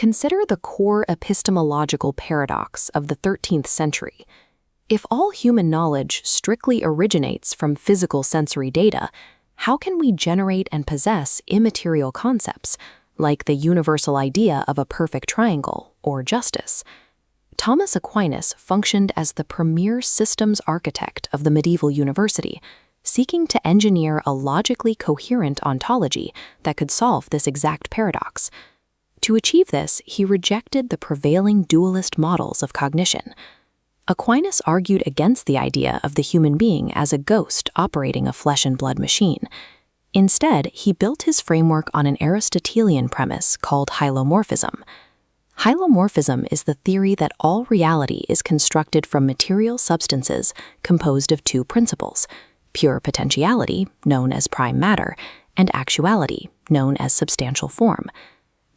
Consider the core epistemological paradox of the 13th century. If all human knowledge strictly originates from physical sensory data, how can we generate and possess immaterial concepts, like the universal idea of a perfect triangle or justice? Thomas Aquinas functioned as the premier systems architect of the medieval university, seeking to engineer a logically coherent ontology that could solve this exact paradox. To achieve this, he rejected the prevailing dualist models of cognition. Aquinas argued against the idea of the human being as a ghost operating a flesh and blood machine. Instead, he built his framework on an Aristotelian premise called hylomorphism. Hylomorphism is the theory that all reality is constructed from material substances composed of two principles: pure potentiality, known as prime matter, and actuality, known as substantial form.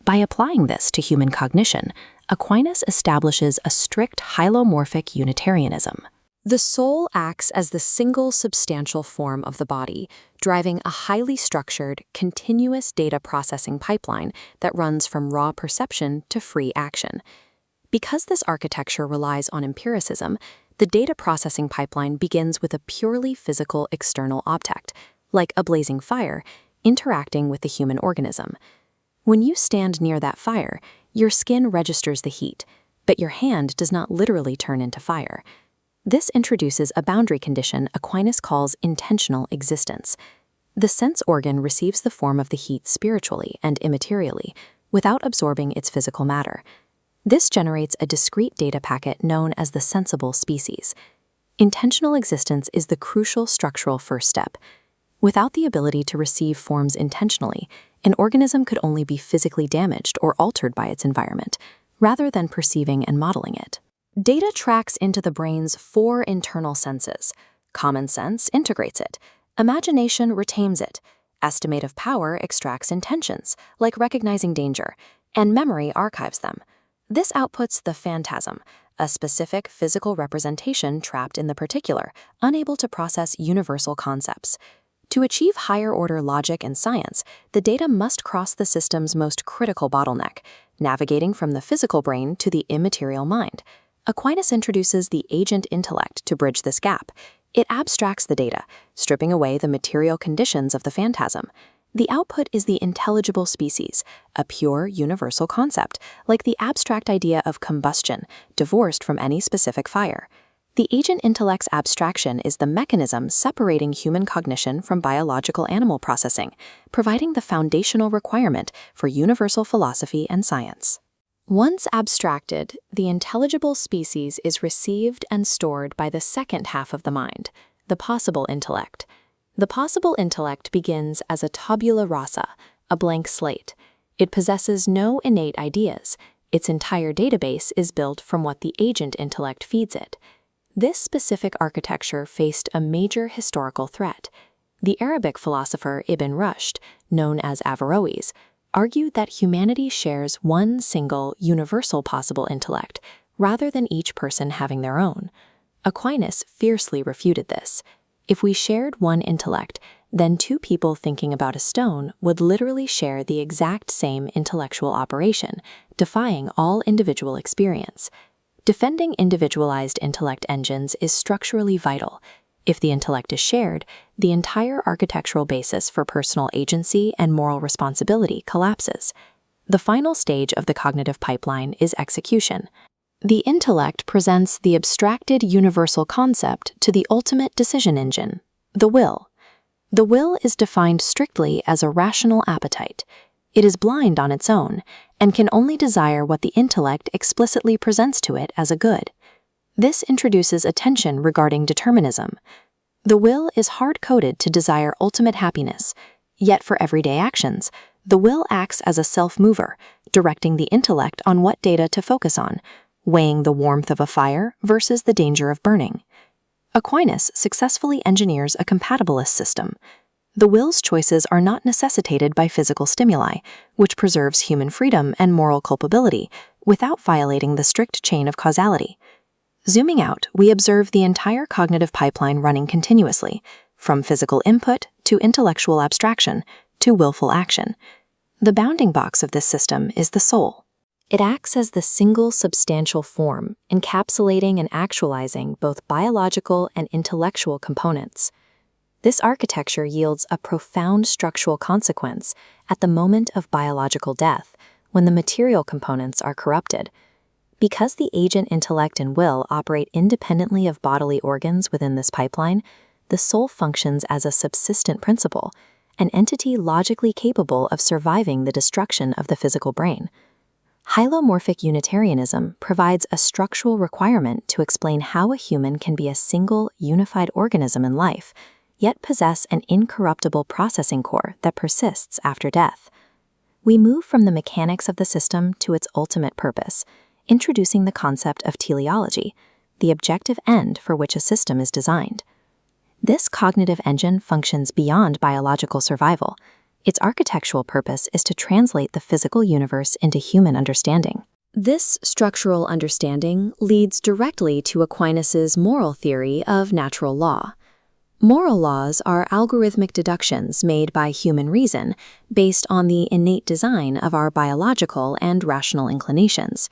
By applying this to human cognition, Aquinas establishes a strict hylomorphic Unitarianism. The soul acts as the single substantial form of the body, driving a highly structured, continuous data processing pipeline that runs from raw perception to free action. Because this architecture relies on empiricism, the data processing pipeline begins with a purely physical external object, like a blazing fire, interacting with the human organism. When you stand near that fire, your skin registers the heat, but your hand does not literally turn into fire. This introduces a boundary condition Aquinas calls intentional existence. The sense organ receives the form of the heat spiritually and immaterially, without absorbing its physical matter. This generates a discrete data packet known as the sensible species. Intentional existence is the crucial structural first step. Without the ability to receive forms intentionally, an organism could only be physically damaged or altered by its environment, rather than perceiving and modeling it. Data tracks into the brain's four internal senses. Common sense integrates it. Imagination retains it. Estimative power extracts intentions, like recognizing danger, and memory archives them. This outputs the phantasm, a specific physical representation trapped in the particular, unable to process universal concepts. To achieve higher-order logic and science, the data must cross the system's most critical bottleneck, navigating from the physical brain to the immaterial mind. Aquinas introduces the agent intellect to bridge this gap. It abstracts the data, stripping away the material conditions of the phantasm. The output is the intelligible species, a pure universal concept, like the abstract idea of combustion, divorced from any specific fire. The agent intellect's abstraction is the mechanism separating human cognition from biological animal processing, providing the foundational requirement for universal philosophy and science. Once abstracted, the intelligible species is received and stored by the second half of the mind, the possible intellect. The possible intellect begins as a tabula rasa, a blank slate. It possesses no innate ideas. Its entire database is built from what the agent intellect feeds it. This specific architecture faced a major historical threat. The Arabic philosopher Ibn Rushd, known as Averroes, argued that humanity shares one single, universal possible intellect, rather than each person having their own. Aquinas fiercely refuted this. If we shared one intellect, then two people thinking about a stone would literally share the exact same intellectual operation, defying all individual experience. Defending individualized intellect engines is structurally vital. If the intellect is shared, the entire architectural basis for personal agency and moral responsibility collapses. The final stage of the cognitive pipeline is execution. The intellect presents the abstracted universal concept to the ultimate decision engine, the will. The will is defined strictly as a rational appetite. It is blind on its own and can only desire what the intellect explicitly presents to it as a good. This introduces a tension regarding determinism. The will is hard-coded to desire ultimate happiness, yet for everyday actions, the will acts as a self-mover, directing the intellect on what data to focus on, weighing the warmth of a fire versus the danger of burning. Aquinas successfully engineers a compatibilist system. The will's choices are not necessitated by physical stimuli, which preserves human freedom and moral culpability without violating the strict chain of causality. Zooming out, we observe the entire cognitive pipeline running continuously, from physical input to intellectual abstraction to willful action. The bounding box of this system is the soul. It acts as the single substantial form, encapsulating and actualizing both biological and intellectual components. This architecture yields a profound structural consequence at the moment of biological death, when the material components are corrupted. Because the agent intellect and will operate independently of bodily organs within this pipeline, the soul functions as a subsistent principle, an entity logically capable of surviving the destruction of the physical brain. Hylomorphic Unitarianism provides a structural requirement to explain how a human can be a single, unified organism in life, yet possess an incorruptible processing core that persists after death. We move from the mechanics of the system to its ultimate purpose, introducing the concept of teleology, the objective end for which a system is designed. This cognitive engine functions beyond biological survival. Its architectural purpose is to translate the physical universe into human understanding. This structural understanding leads directly to Aquinas's moral theory of natural law. Moral laws are algorithmic deductions made by human reason based on the innate design of our biological and rational inclinations.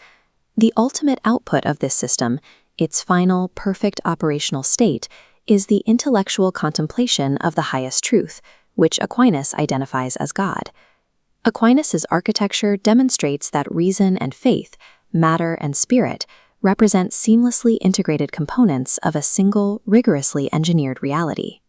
The ultimate output of this system, its final, perfect operational state, is the intellectual contemplation of the highest truth, which Aquinas identifies as God. Aquinas's architecture demonstrates that reason and faith, matter and spirit, represent seamlessly integrated components of a single, rigorously engineered reality.